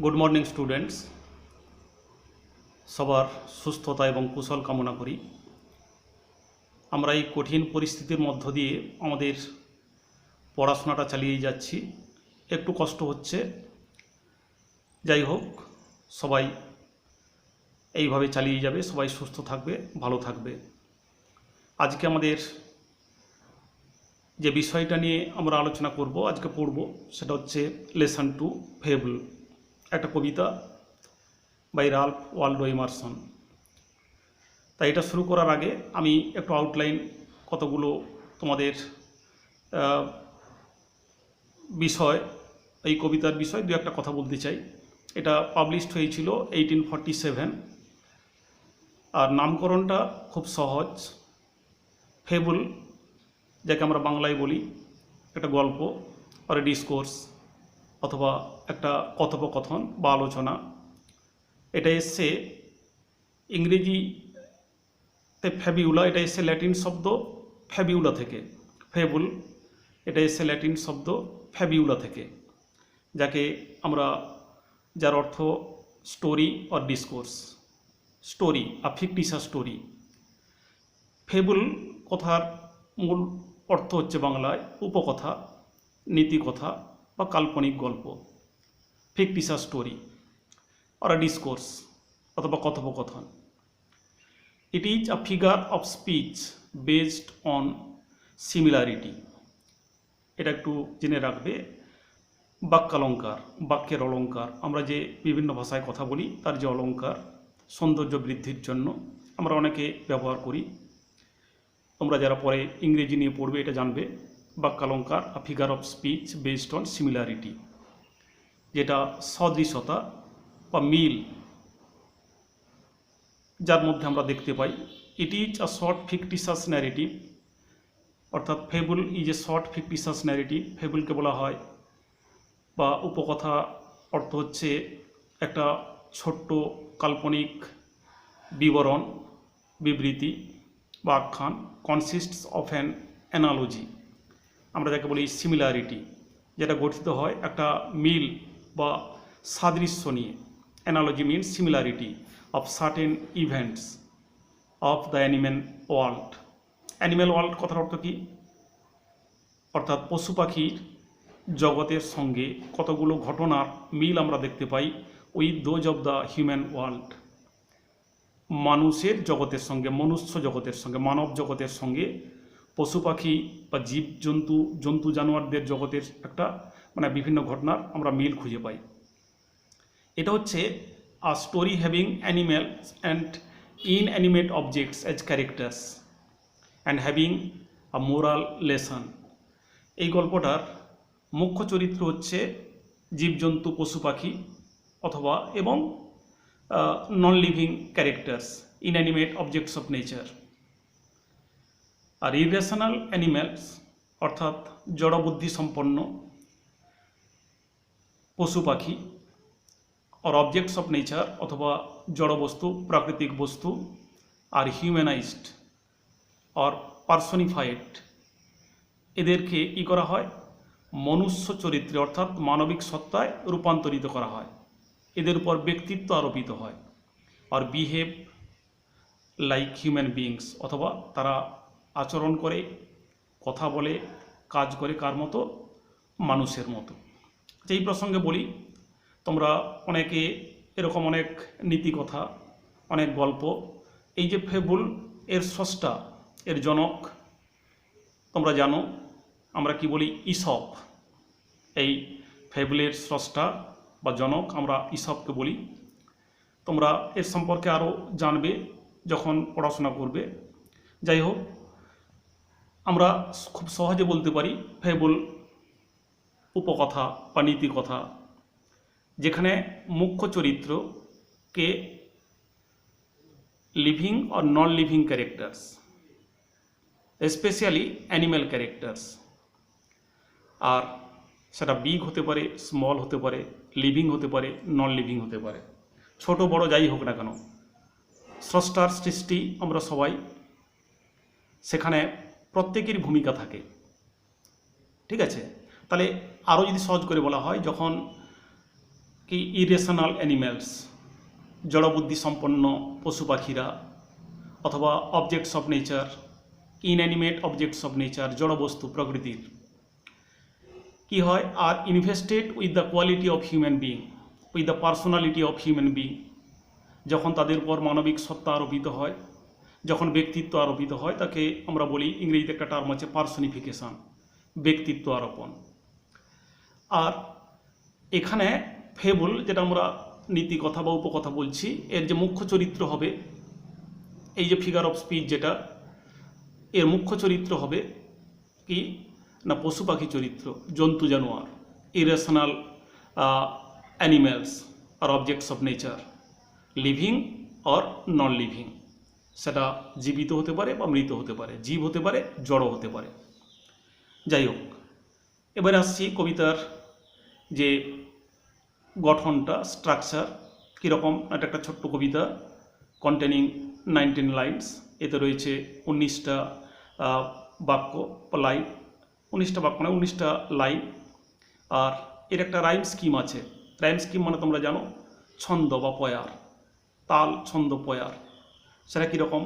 Good morning students, সবার সুস্থতা এবং কুশল কামনা করি। আমরা এই কঠিন পরিস্থিতির মধ্য দিয়ে আমাদের পড়াশোনাটা চালিয়ে যাচ্ছি। একটু কষ্ট হচ্ছে, যাই হোক সবাই এইভাবে চালিয়ে যাবে, সবাই সুস্থ থাকবে, ভালো থাকবে। আজকে আমাদের যে বিষয়টা নিয়ে আমরা আলোচনা করব, আজকে পড়ব, সেটা হচ্ছে লেসন 2 ফেবল, একটা কবিতা বাই রাল্ফ ওয়ালডো এমারসন। তাই এটা শুরু করার আগে আমি একটু আউটলাইন কতগুলো তোমাদের বিষয়, এই কবিতার বিষয় দু একটা কথা বলতে চাই। এটা পাবলিশড হয়েছিল 1847, আর নামকরণটা খুব সহজ। ফেবল, যাকে আমরা বাংলায় বলি একটা গল্প আর ডিসকোর্স অথবা একটা কথোপকথন বা আলোচনা। এটা এসছে ইংরেজিতে ফ্যাবিউলা, এটা এসছে ল্যাটিন শব্দ ফ্যাবিউলা থেকে। ফেবল এটা এসছে ল্যাটিন শব্দ ফ্যাবিউলা থেকে, যার অর্থ story or discourse, story a fictitious story. Fable কথার মূল অর্থ হচ্ছে বাংলায় উপকথা, নীতিকথা বা কাল্পনিক গল্প। ফিকটিশাস স্টোরি or a discourse অথবা কথোপকথন। It is a figure of speech based on similarity. এটা একটু জেনে রাখবে। বাক্যালঙ্কার, বাক্যের অলঙ্কার, আমরা যে বিভিন্ন ভাষায় কথা বলি তার যে অলঙ্কার, সৌন্দর্য বৃদ্ধির জন্য আমরা অনেকে ব্যবহার করি। তোমরা যারা পরে ইংরেজি নিয়ে পড়বে এটা জানবে। বাক্যালঙ্কার, a figure of speech based on similarity, যেটা সদৃশতা বা মিল যার মধ্যে আমরা দেখতে পাই। It is a short fictitious narrative, অর্থাৎ fable is a short fictitious narrative. ফেবলকে বলা হয় বা উপকথা অর্থ হচ্ছে একটা ছোট্ট কাল্পনিক বিবরণ, বিবৃতি বা আখ্যান। কনসিস্টস অফ অ্যান অ্যানালজি, আমরা যাকে বলি সিমিলারিটি, যেটা গঠিত হয় একটা মিল বা সাদৃশ্য নিয়ে। Analogy means similarity of certain events of the animal world. Animal world কথার অর্থ কি? অর্থাৎ পশু পাখির জগতের সঙ্গে কতগুলো ঘটনার মিল আমরা দেখতে পাই with those of the human world. মানুষের জগতের সঙ্গে, মনুষ্য জগতের সঙ্গে, মানব জগতের সঙ্গে পশু পাখি বা জীব জন্তু জানোয়ারদের জগতের একটা বিভিন্ন ঘটনার আমরা মিল খুঁজে পাই। এটা হচ্ছে a story having animals and inanimate objects as characters and having a moral lesson. এই গল্পটার মুখ্য চরিত্র হচ্ছে জীবজন্তু, পশু পাখি অথবা এবং non living characters, inanimate objects of nature. আর ইরেশনাল অ্যানিম্যালস অর্থাৎ জড়বুদ্ধি সম্পন্ন পশু পাখি, আর অবজেক্টস অফ নেচার অথবা জড় বস্তু, প্রাকৃতিক বস্তু, আর হিউম্যানাইজড আর পার্সনিফাইড, এদেরকে কী করা হয়? মনুষ্য চরিত্রে অর্থাৎ মানবিক সত্তায় রূপান্তরিত করা হয়, এদের উপর ব্যক্তিত্ব আরোপিত হয়। আর বিহেভ লাইক হিউম্যান বিইংস, অথবা তারা আচরণ করে, কথা বলে, কাজ করে কার মতো? মানুষের মতো। এই প্রসঙ্গে বলি, তোমরা অনেকে এরকম অনেক নীতিকথা, অনেক গল্প, এই যে ফেবল এর স্রষ্টা, এর জনক তোমরা জানো, আমরা কি বলি? ঈশপ। এই ফেবলের স্রষ্টা বা জনক আমরা ঈশপকে বলি। তোমরা এর সম্পর্কে আরও জানবে যখন পড়াশোনা করবে। যাই হোক, আমরা খুব সহজে বলতে পারি ফেবল উপকথা বা নীতিকথা, যেখানে মুখ্য চরিত্রকে লিভিং আর non living characters, specially animal characters, আর সেটা বিগ হতে পারে, স্মল হতে পারে, লিভিং হতে পারে, নন লিভিং হতে পারে, ছোট বড় যাই হোক না কেন, স্রষ্টার সৃষ্টি আমরা সবাই, সেখানে প্রত্যেকেরই ভূমিকা থাকে। ঠিক আছে? তাহলে আরও যদি সহজ করে বলা হয়, যখন কি ইরেশনাল অ্যানিম্যালস, জড়বুদ্ধি সম্পন্ন পশু পাখিরা, অথবা objects of nature, inanimate objects of nature, জড়বস্তু প্রকৃতির কি হয়, আর invested with the quality of human being, with the personality of human being, যখন তাদের উপর মানবিক সত্তা আরোপিত হয়, যখন ব্যক্তিত্ব আরোপিত হয়, তাকে আমরা বলি, ইংরেজিতে একটা টার্ম আছে পার্সনিফিকেশন, ব্যক্তিত্ব আরোপণ। আর এখানে ফেবল, যেটা আমরা নীতি কথা বা উপকথা বলছি, এর যে মুখ্য চরিত্র হবে, এই যে ফিগার অফ স্পিচ যেটা, এর মুখ্য চরিত্র হবে কি না পশু পাখি চরিত্র, জন্তু জানোয়ার, ইরেশনাল অ্যানিম্যালস আর objects of nature, living or non living, সেটা জীবিত হতে পারে বা মৃত হতে পারে, জীব হতে পারে, জড় হতে পারে। যাই হোক, এবারে আসছি কবিতার যে গঠনটা, স্ট্রাকচার কীরকম। এটা একটা ছোট্ট কবিতা কন্টেনিং 19 লাইনস, এতে রয়েছে 19টা বাক্য, লাইন, 19টা বাক্য নয়, 19টা লাইন। আর এর একটা রাইম স্কিম আছে। রাইম স্কিম মানে তোমরা জানো, ছন্দ বা পয়ার, তাল, ছন্দ, পয়ার। সেটা কীরকম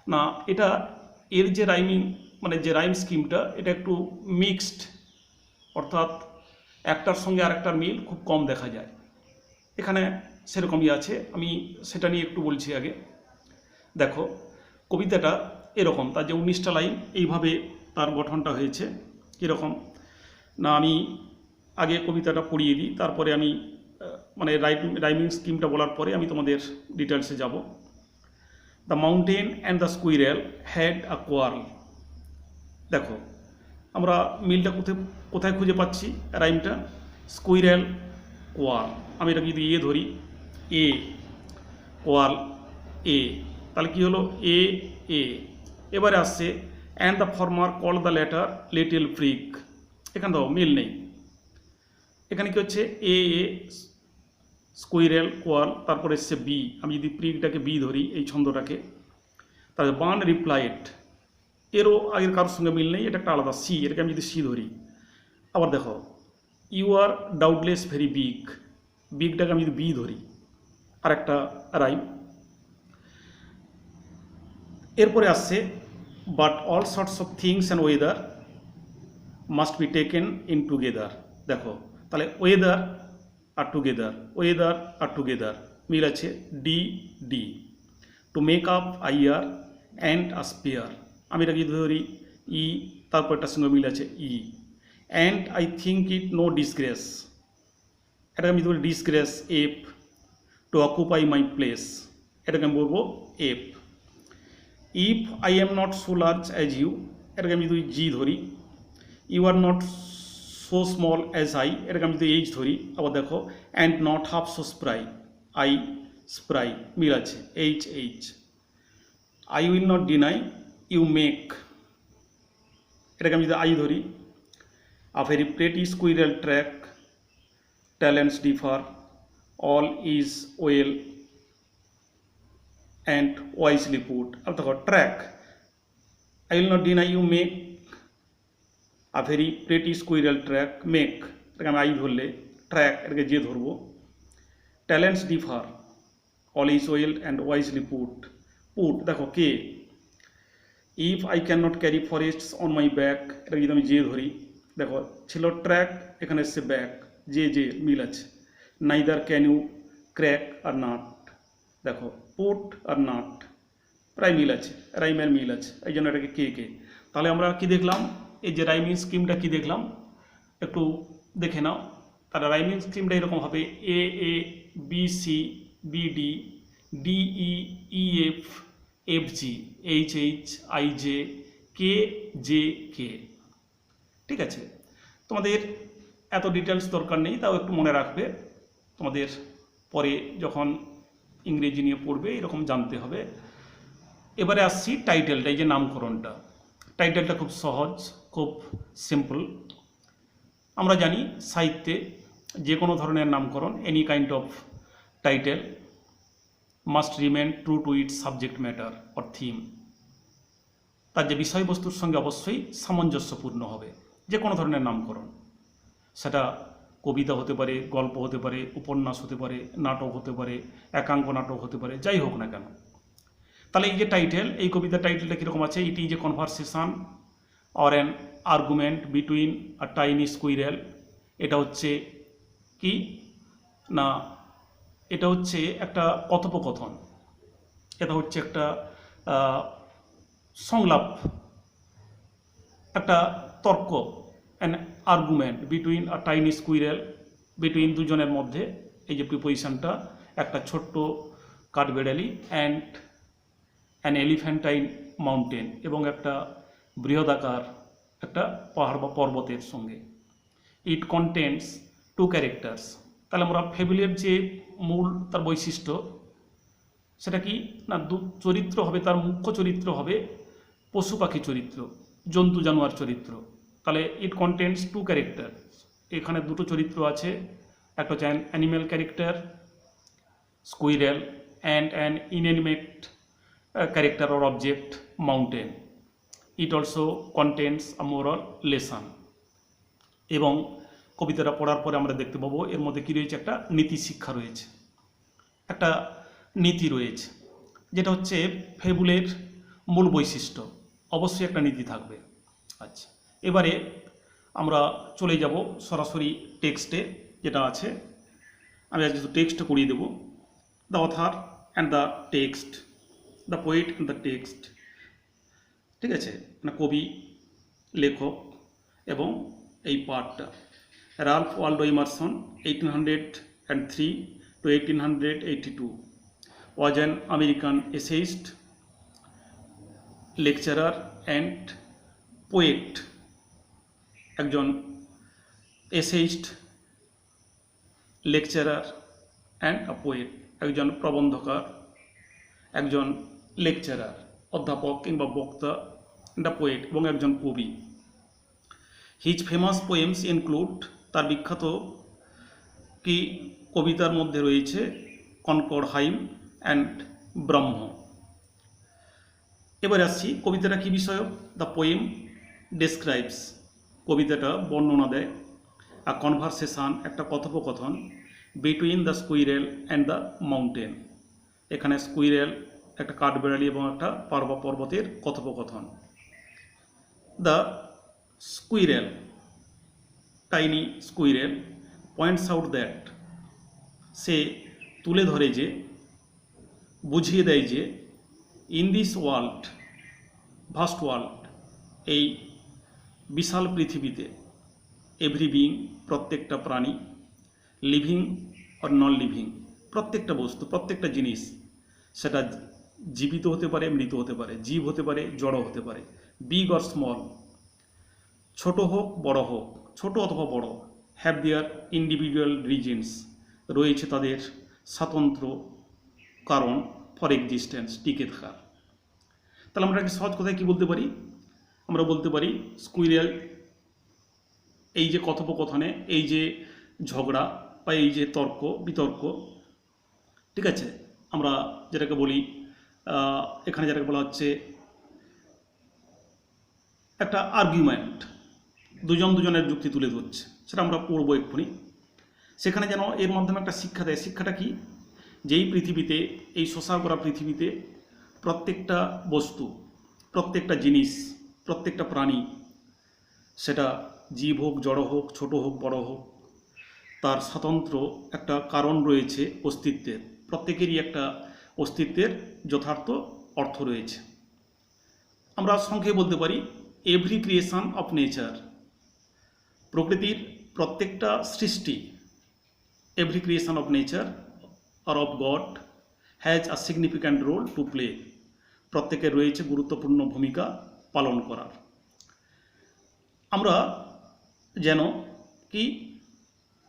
না, এটা এর যে রাইমিং মানে যে রাইম স্কিমটা, এটা একটু মিক্সড, অর্থাৎ একটার সঙ্গে আরেকটার মিল খুব কম দেখা যায়। এখানে সেরকমই আছে, আমি সেটা নিয়ে একটু বলছি আগে। দেখো কবিতাটা এরকম, তার যে 19টা লাইন, এইভাবে তার গঠনটা হয়েছে। কীরকম না, আমি আগে কবিতাটা পড়িয়ে দিই, তারপরে আমি মানে রাইমিং স্কিমটা বলার পরে আমি তোমাদের ডিটেলসে যাব। The mountain and the squirrel had a quarrel. দেখো আমরা মিলটা কোথায় খুঁজে পাচ্ছি, রাইমটা, স্কুইরেল, কোয়ার্ল। আমি এটা যদি ধরি, এ, কোয়ার্ল, এ, তাহলে কি হলো, এ, এ। এবারে আসছে and the former call the letter little freak. এখানে দেখো মিল নেই, এখানে কি হচ্ছে, এ, এ, স্কুইরেল, কোয়ার্ল, তারপরে এসছে বি। আমি যদি প্রিকটাকে বি ধরি, এই ছন্দটাকে, তাহলে বার্ন রিপ্লাইড, এরও আগের কারোর সঙ্গে মিল নেই, এটা একটা আলাদা, সি, এটাকে আমি যদি সি ধরি। আবার দেখো, you are doubtless very big, বিগটাকে আমি যদি বি ধরি, আর একটা রাইম। এরপরে আসছে but all sorts of things and weather must be taken in together. দেখো তাহলে ওয়েদার আর টুগেদার, ওয়েদার আর টুগেদার মিল আছে, D, D. To make up a year and a sphere, আমি এটা যদি ধরি, ই, তারপর এটার সঙ্গে মিল আছে, E. And I think it no disgrace, এটাকে আমি ধরি disgrace, F. To occupy my place, এটাকে আমি বলবো F. If I am not so large as you, এটাকে আমি যদি জি ধরি। You are not so small as I, এটাকে আমি যদি এইচ ধরি। আবার দেখো, and not half so spry, I, spry মিল আছে, H, H. I will not deny you make, এটাকে আমি যদি আই ধরি। A very pretty squirrel track, talents differ, all is well and wisely put. আর দেখো track, I will not deny you make a very pretty squirrel track, make, এটাকে আমি I ধরলে, track এটাকে যে ধরবো। Talents differ, all is well and wisely put, put দেখো কে। If I can not carry forests on my back, এটা যদি আমি যে ধরি, দেখো ছিল ট্র্যাক, এখানে এসছে ব্যাক, যে মিল আছে। Neither can you crack a nut, দেখো পুট আর নাট প্রায় মিল আছে, রাইমের মিল আছে, এই জন্য এটাকে কে কে। তাহলে আমরা কি দেখলাম, এই যে রাইমিং স্কিমটা কি দেখলাম একটু দেখে নাও। তাহলে রাইমিং স্কিমটা এরকম হবে, A, A, B, C, B, D, D, E, E, F, F, G, H, H, I, J, K, J, K. ঠিক আছে, তোমাদের এত ডিটেলস দরকার নেই, তাও একটু মনে রাখবে, তোমাদের পরে যখন ইংরেজি নিয়ে পড়বে এরকম জানতে হবে। এবারে আসছি টাইটেলটা, এই যে নামকরণটা, টাইটেলটা খুব সহজ, খুব সিম্পল। আমরা জানি সাহিত্যে যে কোনো ধরনের নামকরণ, any kind of title must remain true to its subject matter or theme, তার যে বিষয়বস্তুর সঙ্গে অবশ্যই সামঞ্জস্যপূর্ণ হবে যে কোনো ধরনের নামকরণ। সেটা কবিতা হতে পারে, গল্প হতে পারে, উপন্যাস হতে পারে, নাটক হতে পারে, একাঙ্ক নাটক হতে পারে, যাই হোক না কেন। তাহলে এই যে টাইটেল, এই কবিতার টাইটেলটা কীরকম আছে? It is a conversation or an argument between a tiny squirrel. এটা হচ্ছে কি না, এটা হচ্ছে একটা কথোপকথন, এটা হচ্ছে একটা সংলাপ, একটা তর্ক, an argument between a tiny squirrel, between দুজনের মধ্যে, এই যে প্রিপোজিশনটা, একটা ছোট্ট কাঠবেড়ালি অ্যান্ড অ্যান এলিফ্যান্টাইন মাউন্টেন, এবং একটা বৃহদাকার একটা পাহাড় বা পর্বতের সঙ্গে। ইট কন্টেন্টস টু ক্যারেক্টার্স। তাহলে আমরা ফেবুলের যে মূল তার বৈশিষ্ট্য সেটা কি না, চরিত্র হবে, তার মুখ্য চরিত্র হবে পশু পাখি চরিত্র, জন্তু জানোয়ার চরিত্র। তাহলে ইট কন্টেন্টস টু ক্যারেক্টার, এখানে দুটো চরিত্র আছে, একটা হচ্ছে an animal character squirrel and an inanimate character or object mountain. It also contents a moral lesson. এবং কবিতাটা পড়ার পরে আমরা দেখতে পাবো এর মধ্যে কী রয়েছে, একটা নীতি শিক্ষা রয়েছে, একটা নীতি রয়েছে, যেটা হচ্ছে ফেবুলের মূল বৈশিষ্ট্য। অবশ্যই একটা নীতি থাকবে। আচ্ছা, এবারে আমরা চলে যাব সরাসরি টেক্সটে, যেটা আছে আমি আজকে টেক্সট করিয়ে দেব। The author and the text, the poet and the text. ঠিক আছে, না কবি, লেখক এবং এই পার্টটা। Ralph Waldo Emerson 1803 to 1882 was an American essayist, lecturer and poet। একজন essayist, lecturer and a poet, একজন প্রবন্ধকার, একজন লেকচারার অধ্যাপক কিংবা বক্তা, দ্য পোয়েট, এবং একজন কবি। হিজ ফেমাস পোয়েমস ইনক্লুড, তার বিখ্যাত কি কবিতার মধ্যে রয়েছে কনকর্ড হাইম অ্যান্ড ব্রহ্ম। এবার আসছি কবিতাটা কী বিষয়ক। দ্য পোয়েম ডেসক্রাইবস, কবিতাটা বর্ণনা দেয় আ কনভারসেশন, একটা কথোপকথন, between the squirrel and the mountain. এখানে স্কুইরেল একটা কাঠবেড়ালি এবং একটা পর্বতের কথোপকথন। The squirrel, tiny squirrel, points out that, সে তুলে ধরে যে, বুঝিয়ে দেয় যে, in this world, vast world, এই বিশাল পৃথিবীতে, এভরি বিং, প্রত্যেকটা প্রাণী, লিভিং অর নন লিভিং, প্রত্যেকটা বস্তু, প্রত্যেকটা জিনিস, সেটা জীবিত হতে পারে, মৃত হতে পারে, জীব হতে পারে, জড় হতে পারে, বিগ অর স্মল, ছোট হোক বড় হোক, ছোট অথবা বড়, হ্যাভ দেয়ার ইন্ডিভিজুয়াল রিজনস, রয়েছে তাদের স্বতন্ত্র কারণ ফর এক্সিস্টেন্স, টিকে থাকার। তাহলে আমরা সহজ কথায় কী বলতে পারি? আমরা বলতে পারি স্কুইরেল এই যে কথোপকথনে, এই যে ঝগড়া বা এই যে তর্ক বিতর্ক, ঠিক আছে, আমরা যেটাকে বলি এখানে যেটাকে বলা হচ্ছে একটা আর্গুমেন্ট, দুজনের যুক্তি তুলে ধরছে, সেটা আমরা পড়বো এক্ষুনি। সেখানে যেন এর মাধ্যমে একটা শিক্ষা দেয়। শিক্ষাটা কি? যেই পৃথিবীতে, এই শোষা করা পৃথিবীতে, প্রত্যেকটা বস্তু, প্রত্যেকটা জিনিস, প্রত্যেকটা প্রাণী, সেটা জীব হোক, জড় হোক, ছোট হোক, বড় হোক, তার স্বতন্ত্র একটা কারণ রয়েছে অস্তিত্বের, প্রত্যেকেরই একটা অস্তিত্বের যথার্থ অর্থ রয়েছে। আমরা সংক্ষেপে বলতে পারি এভরি ক্রিয়েশন অফ নেচার, প্রকৃতির প্রত্যেকটা সৃষ্টি, every creation of nature or of God has a significant role to play, প্রত্যেকের রয়েছে গুরুত্বপূর্ণ ভূমিকা পালন করার। আমরা যেন কি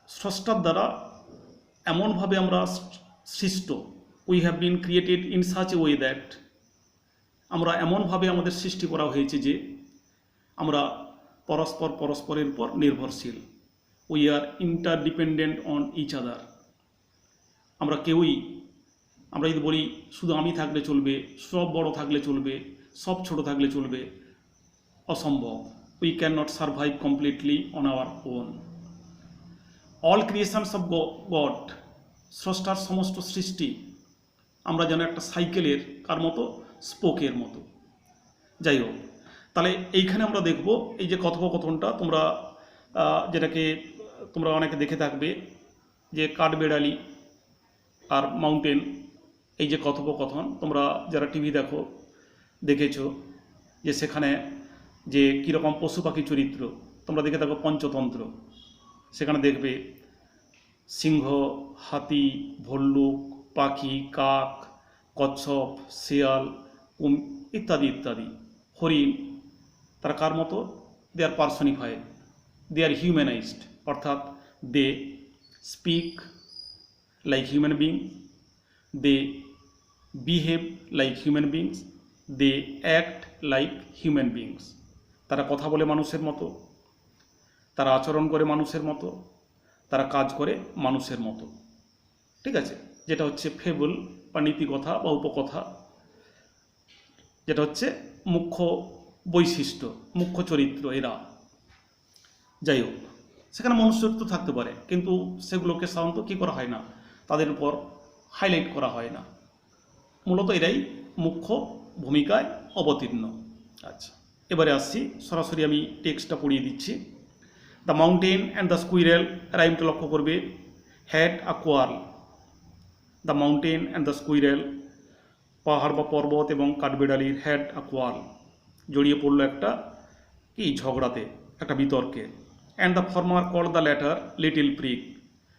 স্রষ্টার দ্বারা এমনভাবে আমরা সৃষ্ট, we have been created in such a way that, আমরা এমনভাবে আমাদের সৃষ্টি করা হয়েছে যে আমরা পরস্পরের উপর নির্ভরশীল, we are interdependent on each other. আমরা কেউই, আমরা যদি বলি শুধু আমি থাকলে চলবে, সব বড় থাকলে চলবে, সব ছোট থাকলে চলবে, অসম্ভব। We can not survive completely on our own. All creations of god, স্রষ্টার সমস্ত সৃষ্টি আমরা যেন একটা সাইকেলের কার মতো, স্পোকের মতো। যাই হোক, তাহলে এইখানে আমরা দেখব এই যে কথোপকথনটা, তোমরা যেটাকে তোমরা অনেকে দেখে থাকবে যে কাঠবেড়ালি আর মাউন্টেন, এই যে কথোপকথন তোমরা যারা টিভি দেখেছো যে সেখানে যে কীরকম পশু পাখি চরিত্র তোমরা দেখে থাকো পঞ্চতন্ত্র, সেখানে দেখবে সিংহ, হাতি, ভল্লুক, পাখি, কাক, কচ্ছপ, শিয়াল ইত্যাদি ইত্যাদি, হরিণ, তারা কার মতো, দে আর পার্সনিফাইড, দে আর হিউম্যানাইজড, অর্থাৎ they speak like human being, they behave like human beings, they act like human beings. তারা কথা বলে মানুষের মতো, তারা আচরণ করে মানুষের মতো, তারা কাজ করে মানুষের মতো। ঠিক আছে, যেটা হচ্ছে ফেবল বা নীতিকথা বা উপকথা, যেটা হচ্ছে মুখ্য বৈশিষ্ট্য, মুখ্য চরিত্র এরা। যাই হোক, সেখানে মনুষ্য চরিত্র থাকতে পারে, কিন্তু সেগুলোকে সাধারণত কী করা হয় না, তাদের উপর হাইলাইট করা হয় না, মূলত এরাই মুখ্য ভূমিকায় অবতীর্ণ। আচ্ছা, এবারে আসছি, সরাসরি আমি টেক্সটটা পড়িয়ে দিচ্ছি। The mountain and the squirrel, রাইমটা লক্ষ্য করবে, had a quarrel. The mountain and the squirrel, পাহাড় বা পর্বত এবং কাঠবেড়ালির হ্যাড আ কোয়ার্ল, জড়িয়ে পড়লো একটা কি ঝগড়াতে, একটা বিতর্কে। And the former called the latter little prig.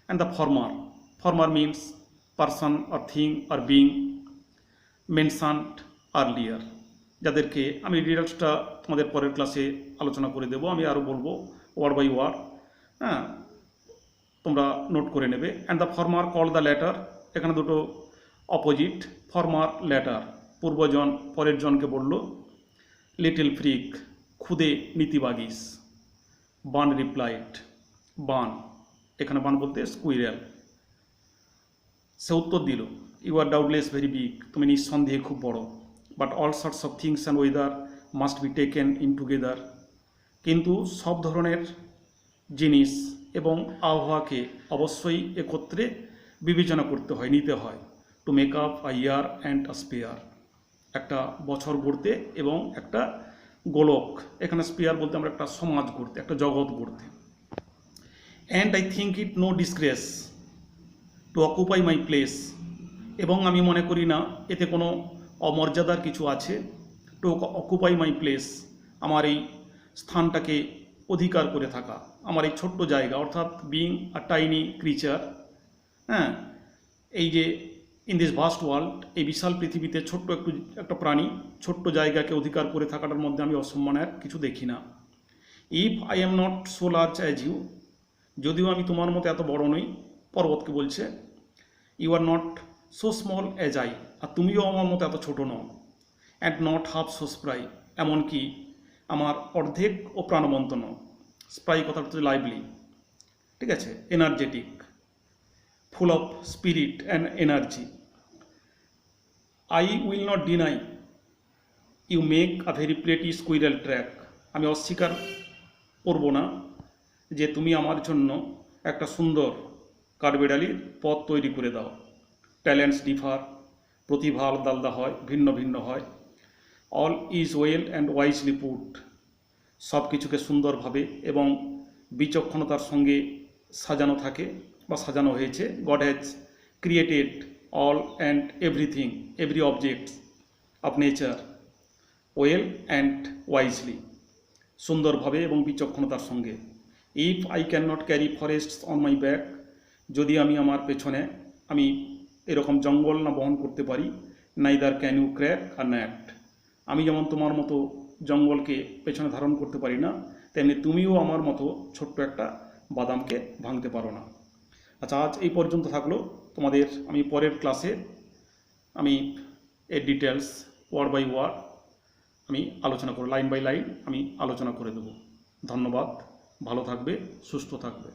And the former means person or thing or being mentioned earlier, যাদেরকে আমি ডিটেলসটা তোমাদের পরের ক্লাসে আলোচনা করে দেবো, আমি আরও বলবো ওয়ার্ড বাই ওয়ার্ড, হ্যাঁ, তোমরা নোট করে নেবে। And the former call the latter, এখানে দুটো অপোজিট, ফর্মার ল্যাটার, পূর্বজন পরের জনকে বলল, লিটিল ফ্রিক খুদে নীতিবাগিস, বান রিপ্লাইড, বান, এখানে বান বলতে স্কুইরেল, সে উত্তর দিল, you are doubtless very big, তুমি নিঃসন্দেহে খুব বড়, but all sorts of things and weather must be taken in together, কিন্তু সব ধরনের জিনিস এবং আবহাওয়াকে অবশ্যই একত্রে বিবেচনা করতে হয়, নিতে হয়। Two make up a year and a spare, একটা বছর গড়তে এবং একটা গোলক, এখানে স্পেয়ার বলতে আমরা একটা সমাজ গড়তে, একটা জগৎ গড়তে। And I think it no disgrace to occupy my place, এবং আমি মনে করি না এতে কোনো অমর্যাদার কিছু আছে। টু অকুপাই মাই প্লেস, আমার এই স্থানটাকে অধিকার করে থাকা, আমার এই ছোট্ট জায়গা, অর্থাৎ বিং আ টাইনি ক্রিচার, হ্যাঁ, এই যে ইন দিস ভাস্ট ওয়ার্ল্ড, এই বিশাল পৃথিবীতে ছোট্ট একটা প্রাণী, ছোট্ট জায়গাকে অধিকার করে থাকাটার মধ্যে আমি অসম্মানের কিছু দেখি না। If I am not so large as you, যদিও আমি তোমার মতো এত বড় নই, পর্বতকে বলছে, you are not so small as I, আর তুমিও আমার মতো এত ছোট নও। And not half so spry, এমনকি আমার অর্ধেক ও প্রাণবন্ত নও। স্প্রাই কথাটা হচ্ছে লাইভলি, ঠিক আছে, energetic, full of spirit and energy. I will not deny you make a very pretty squirrel track, আমি অস্বীকার করব না যে তুমি আমার জন্য একটা সুন্দর কাঠবেড়ালির পথ তৈরি করে দাও। ট্যালেন্টস ডিফার, প্রতিভা আলাদা আলাদা হয়, ভিন্ন ভিন্ন হয়। All is well and wisely put, সব কিছুকে সুন্দরভাবে এবং বিচক্ষণতার সঙ্গে সাজানো থাকে বা সাজানো হয়েছে। God has created all and everything, every objects of nature well and wisely, সুন্দরভাবে এবং বিচক্ষণতার সঙ্গে। If I can not carry forests on my back, যদি আমি আমার পেছনে আমি এরকম জঙ্গল না বহন করতে পারি, নাইদার ক্যান ইউ ক্র্যাক আর ন্যাট, আমি যেমন তোমার মতো জঙ্গলকে পেছনে ধারণ করতে পারি না, তেমনি তুমিও আমার মতো ছোট্ট একটা বাদামকে ভাঙতে পারো না। আচ্ছা, আজ এই পর্যন্ত থাকলো, তোমাদের আমি পরের ক্লাসে আমি এর ডিটেলস ওয়ার্ড বাই ওয়ার্ড আমি আলোচনা করব, লাইন বাই লাইন আমি আলোচনা করে দেব। ধন্যবাদ, ভালো থাকবে, সুস্থ থাকবে।